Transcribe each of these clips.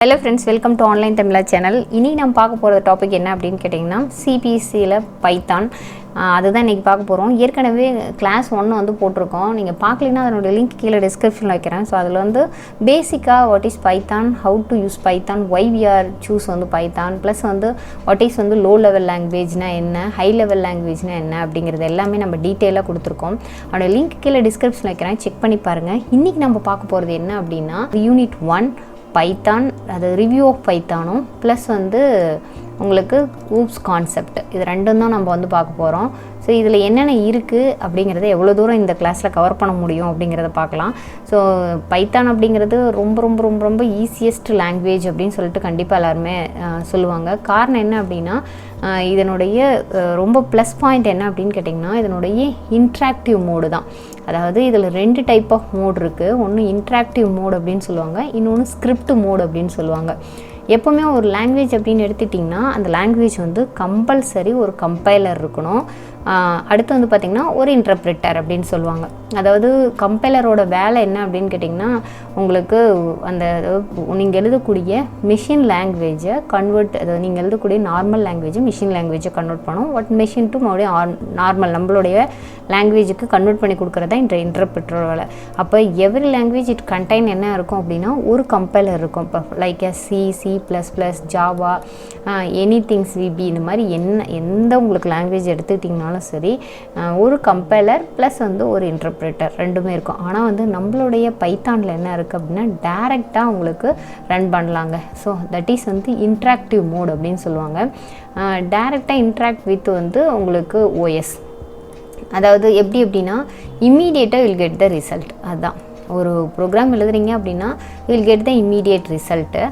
Hello friends, welcome to online Tamil channel. இனி நம்ம பார்க்க போகிற டாபிக் என்ன அப்படின்னு கேட்டிங்கன்னா CBSEல பைத்தான் அதுதான் இன்றைக்கி பார்க்க போகிறோம். ஏற்கனவே கிளாஸ் 1 வந்து போட்டிருக்கோம். நீங்கள் பார்க்கலன்னா அதனுடைய லிங்க் கீழே டிஸ்கிரிப்ஷனில் வைக்கிறேன். ஸோ அதில் வந்து பேசிக்காக what is Python, how to use Python, why we are choose வந்து பைத்தான், ப்ளஸ் வந்து வாட் இஸ் வந்து லோ லெவல் லாங்குவேஜ்னால் என்ன, ஹை லெவல் லாங்குவேஜ்னால் என்ன அப்படிங்கிறது எல்லாமே நம்ம டீட்டெயிலாக கொடுத்துருக்கோம். அதோட லிங்க் கீழே டிஸ்கிரிப்ஷனில் வைக்கிறேன், செக் பண்ணி பாருங்கள். இன்றைக்கி நம்ம பார்க்க போகிறது என்ன அப்படின்னா யூனிட் 1 பைத்தான், அது ரிவ்யூ ஆஃப் பைத்தானும் ப்ளஸ் வந்து உங்களுக்கு ஊப்ஸ் கான்செப்ட், இது ரெண்டும் தான் நம்ம வந்து பார்க்க போகிறோம். ஸோ இதில் என்னென்ன இருக்குது அப்படிங்கிறத எவ்வளோ தூரம் இந்த கிளாஸில் கவர் பண்ண முடியும் அப்படிங்கிறத பார்க்கலாம். ஸோ பைத்தான் அப்படிங்கிறது ரொம்ப ரொம்ப ரொம்ப ரொம்ப ஈஸியஸ்ட் லாங்குவேஜ் அப்படின்னு சொல்லிட்டு கண்டிப்பாக எல்லாருமே சொல்லுவாங்க. காரணம் என்ன அப்படின்னா இதனுடைய ரொம்ப ப்ளஸ் பாயிண்ட் என்ன அப்படின்னு கேட்டிங்கன்னா இதனுடைய இன்ட்ராக்டிவ் மோடு தான். அதாவது இதில் 2 டைப் ஆஃப் மோட் இருக்குது. ஒன்று இன்ட்ராக்டிவ் மோட் அப்படின்னு சொல்லுவாங்க, இன்னொன்று ஸ்கிரிப்ட் மோட் அப்படின்னு சொல்லுவாங்க. எப்போவுமே ஒரு லாங்குவேஜ் அப்படின்னு எடுத்துட்டிங்கன்னா அந்த லாங்குவேஜ் வந்து கம்பல்சரி ஒரு கம்பைலர் இருக்கணும். அடுத்து வந்து பார்த்திங்கன்னா ஒரு இன்டர்ப்ரிட்டர் அப்படின்னு சொல்லுவாங்க. அதாவது கம்பைலரோட வேலை என்ன அப்படின்னு கேட்டிங்கன்னா உங்களுக்கு அந்த நீங்கள் எழுதக்கூடிய மிஷின் லாங்குவேஜை கன்வெர்ட், அதாவது நீங்கள் எழுதக்கூடிய நார்மல் லாங்குவேஜை மிஷின் லாங்குவேஜை கன்வெர்ட் பண்ணும். வாட் மிஷின் டு மறுபடியும் நார்மல் நம்மளுடைய லாங்குவேஜுக்கு கன்வெர்ட் பண்ணி கொடுக்குறதா இந்த இன்டர்ப்ரிட்டர் வேலை. அப்போ எவ்ரி லாங்குவேஜ் இட் கண்டைன் என்ன இருக்கும் அப்படின்னா ஒரு கம்பைலர் இருக்கும். இப்போ லைக் C++, ஜாவா, எனிதிங் சிபி, இந்த மாதிரி எந்த உங்களுக்கு லாங்குவேஜ் எடுத்துக்கிட்டிங்கனாலும் சரி ஒரு கம்பைலர் ப்ளஸ் வந்து ஒரு இன்டர்ப்ரிட்டர் ரெண்டுமே இருக்கும். ஆனால் வந்து நம்மளுடைய பைத்தானில் என்ன இருக்குது அப்படின்னா டைரெக்டாக உங்களுக்கு ரன் பண்ணலாங்க. ஸோ தட் இஸ் வந்து இன்ட்ராக்டிவ் மோட் அப்படின்னு சொல்லுவாங்க. டைரெக்டாக இன்ட்ராக்ட் வித் வந்து உங்களுக்கு ஓஎஸ், அதாவது எப்படி அப்படின்னா இம்மீடியட்டாக வில் கெட் த ரிசல்ட். அதுதான் ஒரு ப்ரோக்ராம் எழுதுறீங்க அப்படின்னா will get the immediate result.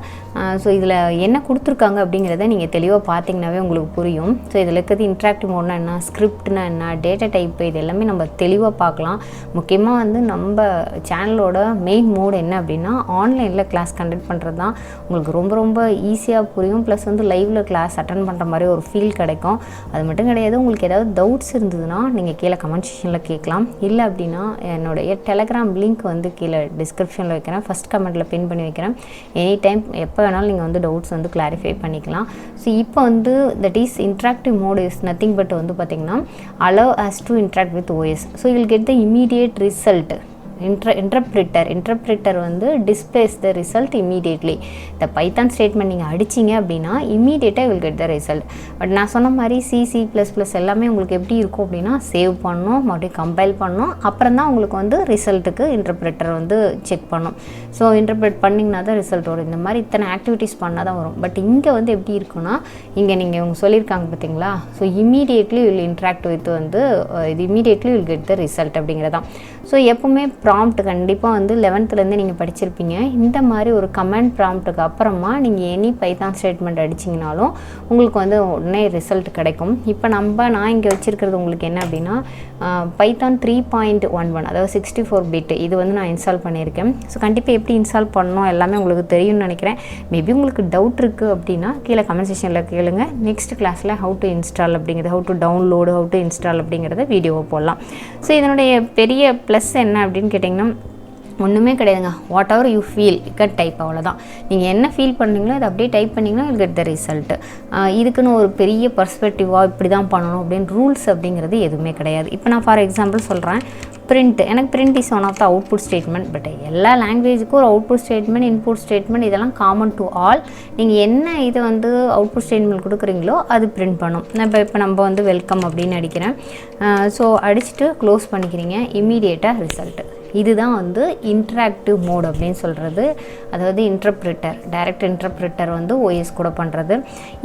So இதில் என்ன கொடுத்துருக்காங்க அப்படிங்கிறத நீங்கள் தெளிவாக பார்த்தீங்கன்னாவே உங்களுக்கு புரியும். ஸோ இதில் இருக்கிறது இன்ட்ராக்டிவ் மோட்னா என்ன, ஸ்கிரிப்ட்னா என்ன, டேட்டா டைப்பு, இது எல்லாமே நம்ம தெளிவாக பார்க்கலாம். முக்கியமாக வந்து நம்ம சேனலோட மெயின் மோடு என்ன அப்படின்னா ஆன்லைனில் கிளாஸ் கண்டக்ட் பண்ணுறது தான். உங்களுக்கு ரொம்ப ரொம்ப ஈஸியாக புரியும். ப்ளஸ் வந்து லைவில் கிளாஸ் அட்டன் பண்ணுற மாதிரி ஒரு ஃபீல் கிடைக்கும். அது மட்டும் கிடையாது, உங்களுக்கு ஏதாவது டவுட்ஸ் இருந்ததுன்னா நீங்கள் கீழே கமெண்ட் செக்ஷனில் கேட்கலாம். இல்லை அப்படின்னா என்னுடைய டெலகிராம் லிங்க் வந்து கீழே டிஸ்கிரிப்ஷனில் வைக்கிறேன், ஃபஸ்ட் கமெண்ட்டில் பின் பண்ணி வைக்கிறேன். எனி டைம் எப்போ வேணாலும் நீங்கள் வந்து டவுட்ஸ் வந்து கிளாரிஃபை பண்ணிக்கலாம். ஸோ இப்போ வந்து that is interactive mode is nothing but வந்து பார்த்திங்கன்னா allow us to interact with OS. So you will get the immediate result. இன்டர்ப்ரிட்டர் வந்து டிஸ்பிளேஸ் த ரிசல்ட் இமீடியட்லி. இந்த பைத்தான் ஸ்டேட்மெண்ட் நீங்கள் அடிச்சிங்க அப்படின்னா இமீடியட்டாக will get the result. But நான் சொன்ன மாதிரி C++ எல்லாமே உங்களுக்கு எப்படி இருக்கும் அப்படின்னா சேவ் பண்ணணும், மறுபடியும் கம்பைல் பண்ணணும், அப்புறம் தான் உங்களுக்கு வந்து ரிசல்ட்டுக்கு இன்டர்ப்ரிட்டர் வந்து செக் பண்ணும். ஸோ இன்டர்ப்ரிட் பண்ணிங்கன்னா தான் ரிசல்ட் வரும். இந்த மாதிரி இத்தனை ஆக்டிவிட்டீஸ் பண்ணால் தான் வரும். பட் இங்கே வந்து எப்படி இருக்குன்னா இங்கே நீங்கள் இவங்க சொல்லியிருக்காங்க பார்த்தீங்களா, so immediately will interact with வந்து இது immediately will get the result அப்படிங்கிறதான். ஸோ எப்போவுமே ப்ராம்ப்ட் கண்டிப்பாக வந்து 11th நீங்கள் படிச்சிருப்பீங்க. இந்த மாதிரி ஒரு கமெண்ட் ப்ராம்ப்ட்டுக்கு அப்புறமா நீங்கள் எனி பைத்தான் ஸ்டேட்மெண்ட் அடிச்சிங்கனாலும் உங்களுக்கு வந்து உடனே ரிசல்ட் கிடைக்கும். இப்போ நான் இங்கே வச்சுருக்கிறது உங்களுக்கு என்ன அப்படின்னா பைத்தான் 3.11, அதாவது 64 பிட், இது வந்து நான் இன்ஸ்டால் பண்ணியிருக்கேன். ஸோ கண்டிப்பாக எப்படி இன்ஸ்டால் பண்ணணும் எல்லாமே உங்களுக்கு தெரியும்னு நினைக்கிறேன். மேபி உங்களுக்கு டவுட் இருக்குது அப்படின்னா கீழே கமெண்ட் செக்ஷனில் கேளுங்க. நெக்ஸ்ட் கிளாஸில் ஹவு டு இன்ஸ்டால் அப்படிங்கிறது, how to download, how to install அப்படிங்கிறத வீடியோவை போடலாம். ஸோ இதனுடைய பெரிய ப்ளஸ் என்ன அப்படின்னு கேட்டிங்கன்னா ஒன்றுமே கிடையாதுங்க. What ever you feel cut type, அவ்வளோதான். நீங்கள் என்ன ஃபீல் பண்ணுறீங்களோ அதை அப்படியே டைப் பண்ணிங்கன்னா வில் கெட் த ரிசல்ட். இதுக்குன்னு ஒரு பெரிய பர்ஸ்பெக்டிவாக இப்படி தான் பண்ணணும் அப்படின்னு ரூல்ஸ் அப்படிங்கிறது எதுவுமே கிடையாது. இப்போ நான் ஃபார் எக்ஸாம்பிள் சொல்கிறேன், பிரிண்ட், எனக்கு print is one of the output statement. But எல்லா லாங்குவேஜுக்கும் ஒரு அவுட்புட் ஸ்டேட்மெண்ட், இன்புட் ஸ்டேட்மெண்ட், இதெல்லாம் காமன் டு ஆல். நீங்கள் என்ன இது வந்து அவுட்புட் ஸ்டேட்மெண்ட் கொடுக்குறீங்களோ அது பிரிண்ட் பண்ணும். இப்போ நம்ம வந்து வெல்கம் அப்படின்னு அடிக்கிறேன். ஸோ அடிச்சுட்டு க்ளோஸ் பண்ணிக்கிறீங்க, இம்மீடியட்டாக ரிசல்ட்டு. இதுதான் வந்து இன்ட்ராக்டிவ் மோட் அப்படின்னு சொல்கிறது. அதாவது டைரக்ட் இன்டர்ப்ரிட்டர் வந்து ஓஎஸ் கூட பண்ணுறது.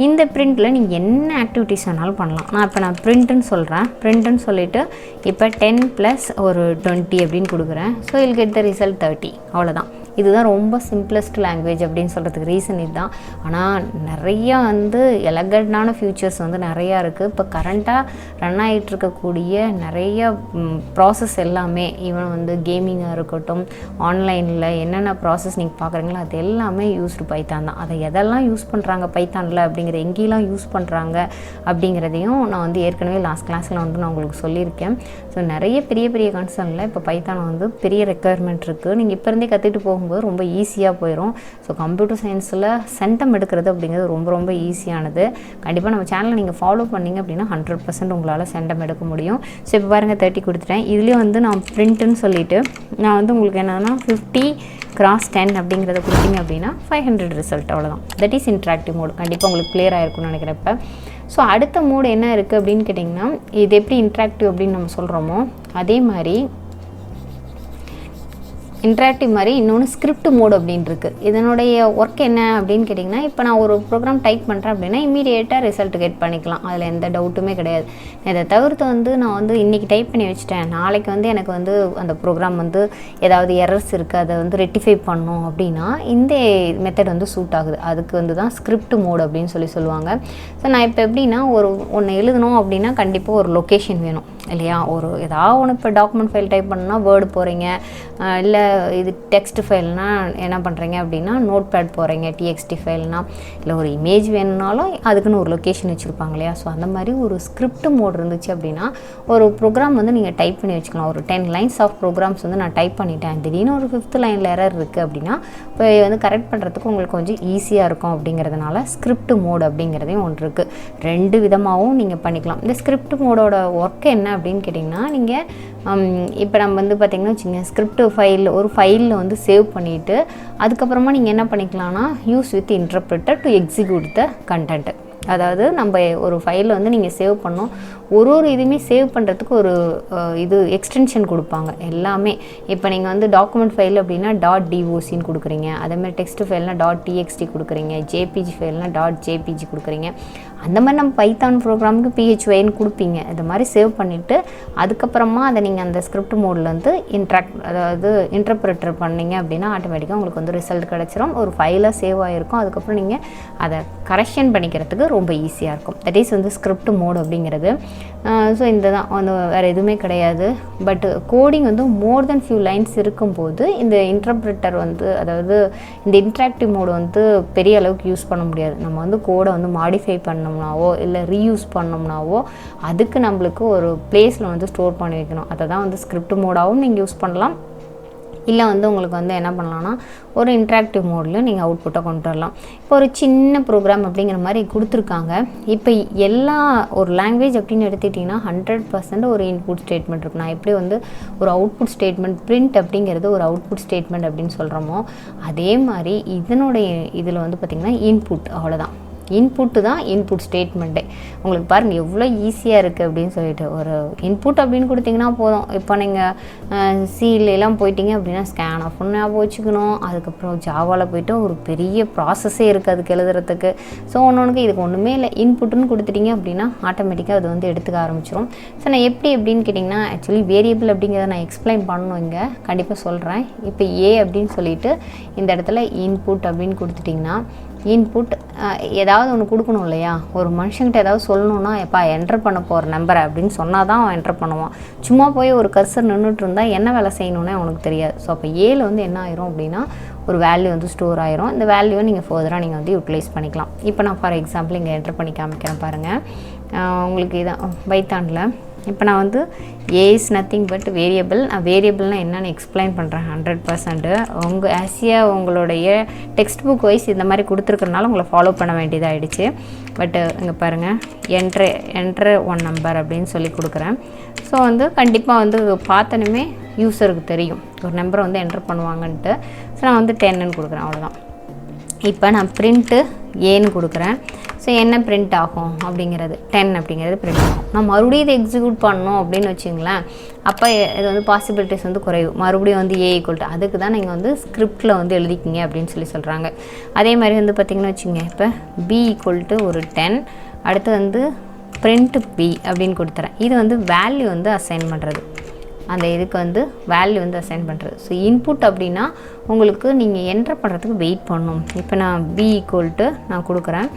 இந்த பிரிண்டில் நீங்கள் என்ன ஆக்டிவிட்டிஸ் வேணாலும் பண்ணலாம். நான் பிரிண்ட்டுன்னு சொல்கிறேன். பிரிண்ட்டுன்னு சொல்லிவிட்டு இப்போ 10 + ஒரு 20 அப்படின்னு கொடுக்குறேன். So will get the result 30, அவ்வளோதான். இதுதான் ரொம்ப சிம்பிளஸ்ட் லாங்குவேஜ் அப்படின்னு சொல்கிறதுக்கு ரீசன் இதுதான். ஆனால் நிறையா வந்து எலகண்டான ஃபியூச்சர்ஸ் வந்து நிறையா இருக்குது. இப்போ கரண்ட்டாக ரன் ஆகிட்டுருக்கக்கூடிய நிறைய ப்ராசஸ் எல்லாமே, ஈவன் வந்து கேமிங்காக இருக்கட்டும், ஆன்லைனில் என்னென்ன ப்ராசஸ் நீங்கள் பார்க்குறீங்களோ அது எல்லாமே யூஸ்டு பைத்தான் தான். அதை எதெல்லாம் யூஸ் பண்ணுறாங்க பைத்தானில் அப்படிங்கிற, எங்கேயெல்லாம் யூஸ் பண்ணுறாங்க அப்படிங்கிறதையும் நான் வந்து ஏற்கனவே லாஸ்ட் கிளாஸில் வந்து நான் உங்களுக்கு சொல்லியிருக்கேன். ஸோ நிறைய பெரிய பெரிய கன்சர்னில் இப்போ பைத்தானை வந்து பெரிய ரெக்குயர்மெண்ட் இருக்குது. நீங்கள் இப்போ இருந்தே கற்றுட்டு போகும் பார்க்கும்போது ரொம்ப ஈஸியாக போயிடும். ஸோ கம்ப்யூட்டர் சயின்ஸில் சென்டம் எடுக்கிறது அப்படிங்கிறது ரொம்ப ரொம்ப ஈஸியானது. கண்டிப்பாக நம்ம சேனலை நீங்கள் ஃபாலோ பண்ணிங்க அப்படின்னா 100% உங்களால் சென்டம் எடுக்க முடியும். ஸோ இப்போ பாருங்கள் 30 கொடுத்துட்டேன். இதுலேயும் வந்து நான் பிரிண்ட்டுன்னு சொல்லிவிட்டு நான் வந்து உங்களுக்கு என்னென்னா 50x10 அப்படிங்கிறத கொடுத்தீங்க அப்படின்னா 500 ரிசல்ட். அவ்வளோதான். That is interactive mode. கண்டிப்பாக உங்களுக்கு கிளியர் ஆகிருக்கும்னு நினைக்கிறப்ப. ஸோ அடுத்த மோடு என்ன இருக்குது அப்படின்னு கேட்டிங்கன்னா, இது எப்படி இன்ட்ராக்டிவ் அப்படின்னு நம்ம சொல்கிறோமோ அதே மாதிரி இன்ட்ராக்டிவ் மாதிரி இன்னொன்று ஸ்கிரிப்ட் மோட் அப்படின்னு இருக்குது. இதனுடைய ஒர்க் என்ன அப்படின்னு கேட்டிங்கன்னா, இப்போ நான் ஒரு ப்ரோக்ராம் டைப் பண்ணுறேன் அப்படின்னா இமீடியேட்டாக ரிசல்ட் கெட் பண்ணிக்கலாம். அதில் எந்த டவுட்டுமே கிடையாது. இதை தவிர்த்து வந்து நான் வந்து இன்றைக்கி டைப் பண்ணி வச்சுட்டேன், நாளைக்கு வந்து எனக்கு வந்து அந்த ப்ரோக்ராம் வந்து ஏதாவது எரர்ஸ் இருக்குது, அதை வந்து ரெக்டிஃபை பண்ணணும் அப்படின்னா இந்த மெத்தட் வந்து சூட் ஆகுது. அதுக்கு வந்து தான் ஸ்கிரிப்ட் மோட் அப்படின்னு சொல்லுவாங்க. ஸோ நான் இப்போ எப்படின்னா ஒன்று எழுதணும் அப்படின்னா கண்டிப்பாக ஒரு லொக்கேஷன் வேணும் இல்லையா? ஏதாவது ஒன்று இப்போ டாக்குமெண்ட் ஃபைல் டைப் பண்ணால் வேர்டு போகிறீங்க, இல்லை இது டெக்ஸ்ட் ஃபைல்னால் என்ன பண்ணுறீங்க அப்படின்னா நோட் பேட் போகிறீங்க, டிஎக்ஸ்டி ஃபைல்னால், இல்லை ஒரு இமேஜ் வேணும்னாலும் அதுக்குன்னு ஒரு லொக்கேஷன் வச்சுருப்பாங்க இல்லையா? ஸோ அந்த மாதிரி ஒரு ஸ்கிரிப்ட் மோட் இருந்துச்சு அப்படின்னா ஒரு ப்ரோக்ராம் வந்து நீங்கள் டைப் பண்ணி வச்சுக்கலாம். ஒரு 10 லைன்ஸ் ஆஃப் ப்ரோக்ராம்ஸ் வந்து நான் டைப் பண்ணிட்டேன், திடீர்னு ஒரு 5th லைனில் எரர் இருக்குது அப்படின்னா இப்போ வந்து கரெக்ட் பண்ணுறதுக்கு உங்களுக்கு கொஞ்சம் ஈஸியாக இருக்கும். அப்படிங்கிறதுனால ஸ்கிரிப்ட் மோட் அப்படிங்கிறதையும் ஒன்று இருக்குது. 2 விதமாகவும் நீங்கள் பண்ணிக்கலாம். இந்த ஸ்கிரிப்ட் மோடோட ஒர்க் என்ன அப்படின்னு கேட்டிங்கன்னா, நீங்கள் இப்போ நம்ம வந்து பார்த்திங்கன்னா வச்சுங்க, ஸ்கிரிப்ட் ஒரு ஃபைலில் வந்து சேவ் பண்ணிவிட்டு அதுக்கப்புறமா நீங்கள் என்ன பண்ணிக்கலாம்னா use with interpreter to execute the content. அதாவது நம்ம ஒரு ஃபைலில் வந்து நீங்கள் சேவ் பண்ணோம், ஒரு இதுவுமே சேவ் பண்ணுறதுக்கு ஒரு இது எக்ஸ்டென்ஷன் கொடுப்பாங்க எல்லாமே. இப்போ நீங்கள் வந்து டாக்குமெண்ட் ஃபைல் அப்படின்னா .docன்னு கொடுக்குறீங்க, அதேமாதிரி டெக்ஸ்ட் ஃபைல்னால் .txt கொடுக்குறீங்க, ஜேபிஜி ஃபைல்னால் .jpg கொடுக்குறீங்க. அந்த மாதிரி நம்ம பைத்தான் ப்ரோக்ராமுக்கு PHYன்னு கொடுப்பீங்க. இந்த மாதிரி சேவ் பண்ணிவிட்டு அதுக்கப்புறமா அதை நீங்கள் அந்த ஸ்கிரிப்ட் மோடில் வந்து அதாவது இன்டர்பிரிட்டர் பண்ணிங்க அப்படின்னா ஆட்டோமேட்டிக்காக உங்களுக்கு வந்து ரிசல்ட் கிடச்சிரும். ஒரு ஃபைலாக சேவ் ஆகிருக்கும். அதுக்கப்புறம் நீங்கள் அதை கரெக்ஷன் பண்ணிக்கிறதுக்கு ரொம்ப ஈஸியாக இருக்கும். தட் இஸ் வந்து ஸ்கிரிப்ட் மோட் அப்படிங்கிறது. ஸோ இந்த தான் வந்து வேறு எதுவுமே கிடையாது. பட் கோடிங் வந்து மோர் தென் ஃபியூ லைன்ஸ் இருக்கும்போது இந்த இன்டர்பிரிட்டர் வந்து அதாவது இந்த இன்ட்ராக்டிவ் மோடு வந்து பெரிய அளவுக்கு யூஸ் பண்ண முடியாது. நம்ம வந்து கோடை வந்து மாடிஃபை பண்ணோம்னாவோ இல்லை ரீயூஸ் பண்ணோம்னாவோ அதுக்கு நம்மளுக்கு ஒரு பிளேஸில் வந்து ஸ்டோர் பண்ணி வைக்கணும். அதை தான் வந்து ஸ்கிரிப்ட் மோடாகவும் நீங்கள் யூஸ் பண்ணலாம். இல்லை வந்து உங்களுக்கு வந்து என்ன பண்ணலான்னா ஒரு இன்ட்ராக்டிவ் மோட்லையும் நீங்கள் அவுட்புட்டை கொண்டு வரலாம். இப்போ ஒரு சின்ன ப்ரோக்ராம் அப்படிங்கிற மாதிரி கொடுத்துருக்காங்க. இப்போ எல்லா ஒரு லாங்குவேஜ் அப்படின்னு எடுத்துக்கிட்டிங்கன்னா 100% ஒரு இன்புட் ஸ்டேட்மெண்ட் இருக்கும். நான் எப்படி வந்து ஒரு அவுட்புட் ஸ்டேட்மெண்ட் பிரிண்ட் அப்படிங்கிறது ஒரு அவுட்புட் ஸ்டேட்மெண்ட் அப்படின்னு சொல்கிறோமோ அதே மாதிரி இதனுடைய இதில் வந்து பார்த்திங்கன்னா இன்புட், அவ்வளோதான். இன்புட்டு தான் இன்புட் ஸ்டேட்மெண்ட்டே. உங்களுக்கு பாருங்கள் எவ்வளோ ஈஸியாக இருக்குது அப்படின்னு சொல்லிட்டு ஒரு இன்புட் அப்படின்னு கொடுத்திங்கன்னா போதும். இப்போ நீங்கள் சிலாம் போயிட்டீங்க அப்படின்னா ஸ்கேன் ஆஃப்னு ஞாபகம் வச்சுக்கணும். அதுக்கப்புறம் ஜாவாவில் போய்ட்டு ஒரு பெரிய ப்ராசஸே இருக்குது அதுக்கு எழுதுறதுக்கு. ஸோ ஒன்றுக்கு இதுக்கு ஒன்றுமே இல்லை, இன்புட்டுன்னு கொடுத்துட்டீங்க அப்படின்னா ஆட்டோமேட்டிக்காக அது வந்து எடுத்துக்க ஆரம்பிச்சிடும். ஸோ நான் எப்படி அப்படின்னு கேட்டிங்கன்னா ஆக்சுவலி வேரியபிள் அப்படிங்கிறத நான் எக்ஸ்பிளைன் பண்ணணும் இங்கே, கண்டிப்பாக சொல்கிறேன். இப்போ அப்படின்னு சொல்லிவிட்டு இந்த இடத்துல இன்புட் அப்படின்னு கொடுத்துட்டிங்கன்னா இன்புட் ஏதாவது ஒன்று கொடுக்கணும் இல்லையா? ஒரு மனுஷங்கிட்ட ஏதாவது சொல்லணுன்னா எப்பா என்ட்ரு பண்ண போகிற நம்பரை அப்படின்னு சொன்னால் தான் அவன் என்ட்ரு பண்ணுவான். சும்மா போய் ஒரு கர்சர் நின்றுட்டு இருந்தால் என்ன வேலை செய்யணுன்னே அவனுக்கு தெரியாது. ஸோ அப்போ வந்து என்ன ஆயிரும் அப்படின்னா ஒரு வேல்யூ வந்து ஸ்டோர் ஆயிரும். இந்த வேல்யூவை நீங்கள் ஃபர்தராக நீங்கள் வந்து யூட்டிலைஸ் பண்ணிக்கலாம். இப்போ நான் ஃபார் எக்ஸாம்பிள் இங்கே என்ட்ரு பண்ணி காமிக்கிறேன் பாருங்கள். உங்களுக்கு இதான் பைத்தானில் இப்போ நான் வந்து இஸ் நத்திங் பட் வேரியபிள். நான் வேரியபிள்னால் என்னென்னு எக்ஸ்பிளைன் பண்ணுறேன் 100%. உங்களுடைய டெக்ஸ்ட் புக் வைஸ் இந்த மாதிரி கொடுத்துருக்கறனால உங்களை ஃபாலோ பண்ண வேண்டியதாகிடுச்சு. பட் இங்கே பாருங்கள் என்ட்ரு 1 நம்பர் அப்படின்னு சொல்லி கொடுக்குறேன். ஸோ வந்து கண்டிப்பாக வந்து பார்த்தனுமே யூஸருக்கு தெரியும் ஒரு நம்பரை வந்து என்ட்ரு பண்ணுவாங்கன்ட்டு. ஸோ நான் வந்து 10ன்னு கொடுக்குறேன், அவ்வளோதான். இப்போ நான் பிரிண்ட்டு ஏன்னு கொடுக்குறேன். ஸோ என்ன பிரிண்ட் ஆகும் அப்படிங்கிறது 10 அப்படிங்கிறது பிரிண்ட் ஆகும். நான் மறுபடியும் இதை எக்ஸிக்யூட் பண்ணணும் அப்படின்னு வச்சுங்களேன், அப்போ இது வந்து பாசிபிலிட்டிஸ் வந்து குறைவு. மறுபடியும் வந்து = அதுக்கு தான் நீங்கள் வந்து ஸ்கிரிப்டில் வந்து எழுதிக்கிங்க அப்படின்னு சொல்கிறாங்க. அதே மாதிரி வந்து பார்த்திங்கன்னா வச்சுங்க, இப்போ B = ஒரு 10, அடுத்து வந்து பிரிண்ட் B அப்படின்னு கொடுத்துறேன். இது வந்து வேல்யூ வந்து அசைன் பண்ணுறது, அந்த இதுக்கு வந்து வேல்யூ வந்து அசைன் பண்ணுறது. ஸோ இன்புட் அப்படின்னா உங்களுக்கு நீங்கள் என்ட்ரு பண்ணுறதுக்கு வெயிட் பண்ணணும். இப்போ நான் B = நான் கொடுக்குறேன்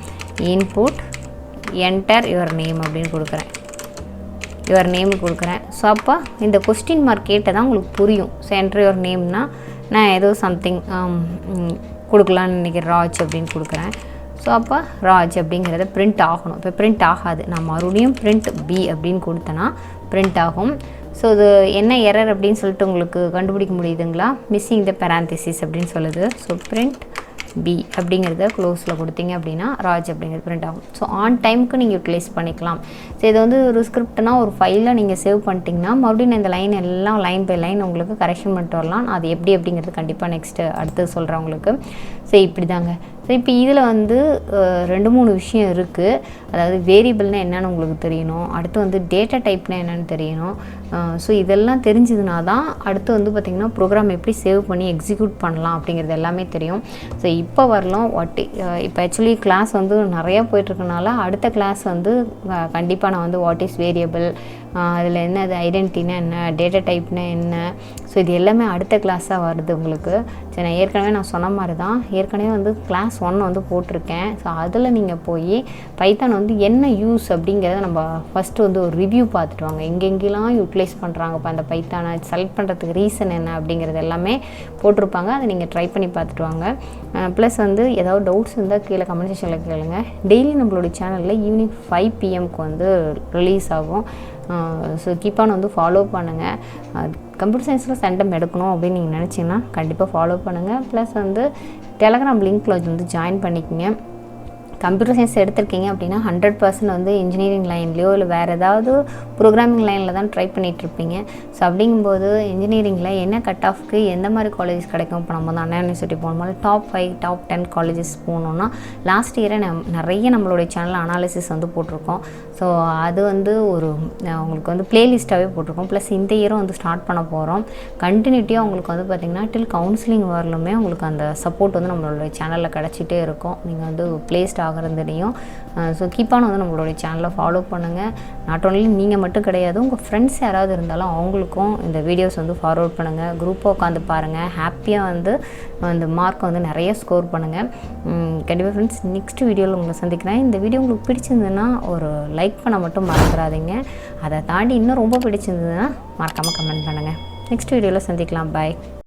இன்புட் என்டர் யுவர் நேம் அப்படின்னு கொடுக்குறேன், யுவர் நேம் கொடுக்குறேன். ஸோ அப்போ இந்த கொஸ்டின் மார்க் கேட்டால் தான் உங்களுக்கு புரியும். ஸோ என்டர் யுவர் நேம்னால் நான் ஏதோ சம்திங் கொடுக்கலான்னு நினைக்கிறேன், ராஜ் அப்படின்னு கொடுக்குறேன். ஸோ அப்போ ராஜ் அப்படிங்கிறத பிரிண்ட் ஆகணும். இப்போ பிரிண்ட் ஆகாது. நான் மறுபடியும் பிரிண்ட் B அப்படின்னு கொடுத்தேன்னா பிரிண்ட் ஆகும். ஸோ இது என்ன எரர் அப்படின்னு சொல்லிட்டு உங்களுக்கு கண்டுபிடிக்க முடியுதுங்களா? மிஸ்ஸிங் த பேராந்திசிஸ் அப்படின்னு சொல்லுது. ஸோ பிரிண்ட் பி அப்படிங்கிறத க்ளோஸில் கொடுத்தீங்க அப்படின்னா ராஜ் அப்படிங்கிறது பிரிண்ட் ஆகும். ஸோ ஆன் டைமுக்கு நீங்கள் யூட்டிலைஸ் பண்ணிக்கலாம். ஸோ இது வந்து ஒரு ஸ்கிரிப்ட்னா ஒரு ஃபைலில் நீங்கள் சேவ் பண்ணிட்டீங்கன்னா மறுபடியும் இந்த லைன் எல்லாம் லைன் பை லைன் உங்களுக்கு கரெக்ஷன் பண்ணிட்டு வரலாம். அது எப்படி அப்படிங்கிறது கண்டிப்பாக நெக்ஸ்ட்டு அடுத்து சொல்கிறேன் உங்களுக்கு. ஸோ இப்படி தாங்க. ஸோ இப்போ இதில் வந்து 2-3 விஷயம் இருக்குது. அதாவது வேரியபிள்னால் என்னென்னு உங்களுக்கு தெரியணும், அடுத்து வந்து டேட்டா டைப்னால் என்னென்னு தெரியணும். ஸோ இதெல்லாம் தெரிஞ்சதுனா தான் அடுத்து வந்து பார்த்திங்கன்னா ப்ரோக்ராம் எப்படி சேவ் பண்ணி எக்ஸிக்யூட் பண்ணலாம் அப்படிங்கிறது எல்லாமே தெரியும். ஸோ இப்போ வரலாம் இப்போ ஆக்சுவலி கிளாஸ் வந்து நிறையா போயிட்டுருக்கனால அடுத்த கிளாஸ் வந்து கண்டிப்பாக நான் வந்து வாட் இஸ் வேரியபிள், அதில் என்ன அது ஐடென்டிட்டினா என்ன, டேட்டா டைப்னா என்ன, ஸோ இது எல்லாமே அடுத்த கிளாஸாக வருது உங்களுக்கு. சரி, நான் ஏற்கனவே நான் சொன்ன மாதிரி தான் ஏற்கனவே வந்து கிளாஸ் 1 வந்து போட்டிருக்கேன். ஸோ அதில் நீங்கள் போய் பைத்தான் வந்து என்ன யூஸ் அப்படிங்கிறத நம்ம ஃபஸ்ட்டு வந்து ஒரு ரிவ்யூ பார்த்துட்டு வாங்க. எங்கெங்கெல்லாம் யூட்டிலைஸ் பண்ணுறாங்கப்பா அந்த பைத்தானை, செலக்ட் பண்ணுறதுக்கு ரீசன் என்ன அப்படிங்கிறது எல்லாமே போட்டிருப்பாங்க. அதை நீங்கள் ட்ரை பண்ணி பார்த்துட்டு வாங்க. ப்ளஸ் வந்து ஏதாவது டவுட்ஸ் இருந்தால் கீழே கமெண்ட் செக்ஷனில் கேளுங்க. டெய்லி நம்மளுடைய சேனலில் ஈவினிங் 5 PM வந்து ரிலீஸ் ஆகும். ஸோ கீப்பான் வந்து ஃபாலோ பண்ணுங்கள். கம்ப்யூட்டர் சயின்ஸில் சென்டம் எடுக்கணும் அப்படின்னு நீங்கள் நினச்சிங்கன்னா கண்டிப்பாக ஃபாலோ பண்ணுங்கள். ப்ளஸ் வந்து டெலகிராம் லிங்க்கில் வந்து ஜாயின் பண்ணிக்கோங்க. கம்ப்யூட்டர் சயின்ஸ் எடுத்திருக்கீங்க அப்படின்னா 100% வந்து இன்ஜினியரிங் லைன்லேயோ இல்லை வேறு ஏதாவது ப்ரோக்ராமிங் லைனில் தான் ட்ரை பண்ணிகிட்ருப்பீங்க. ஸோ அப்படிங்கும்போது இன்ஜினியரிங்கில் என்ன கட் ஆஃப்க்கு எந்த மாதிரி காலேஜஸ் கிடைக்கும். இப்போ நம்ம வந்து அண்ணா யூனிவர்சிட்டி போகும்போது டாப் 5 டாப் 10 காலேஜஸ் போகணுன்னா லாஸ்ட் இயரே நிறைய நம்மளுடைய சேனலில் அனாலிசிஸ் வந்து போட்டிருக்கோம். ஸோ அது வந்து உங்களுக்கு வந்து ப்ளேலிஸ்ட்டாகவே போட்டிருக்கோம். ப்ளஸ் இந்த இயரும் வந்து ஸ்டார்ட் பண்ண போகிறோம். கண்டினியூட்டியாக உங்களுக்கு வந்து பார்த்திங்கன்னா டில் கவுன்சிலிங் வரலுமே உங்களுக்கு அந்த சப்போர்ட் வந்து நம்மளுடைய சேனலில் கிடச்சிட்டே இருக்கும். நீங்கள் வந்து ப்ளேஸ்ட் ஆகிறதுலையும். ஸோ கீப்பான வந்து நம்மளுடைய சேனலை ஃபாலோ பண்ணுங்கள். நாட் ஓன்லி நீங்கள் மட்டும் கிடையாது, உங்கள் ஃப்ரெண்ட்ஸ் யாராவது இருந்தாலும் அவங்களுக்கும் இந்த வீடியோஸ் வந்து ஃபார்வர்ட் பண்ணுங்கள். குரூப்பாக உட்காந்து பாருங்கள். ஹாப்பியாக வந்து அந்த மார்க்கை வந்து நிறைய ஸ்கோர் பண்ணுங்கள். கண்டிப்பாக ஃப்ரெண்ட்ஸ், நெக்ஸ்ட் வீடியோவில் உங்களை சந்திக்கிறேன். இந்த வீடியோ உங்களுக்கு பிடிச்சிருந்ததுன்னா ஒரு லைக் பண்ண மட்டும் மறந்துடாதீங்க. அதை தாண்டி இன்னும் ரொம்ப பிடிச்சிருந்ததுன்னா மறக்காமல் கமெண்ட் பண்ணுங்கள். நெக்ஸ்ட் வீடியோவில் சந்திக்கலாம். பாய்.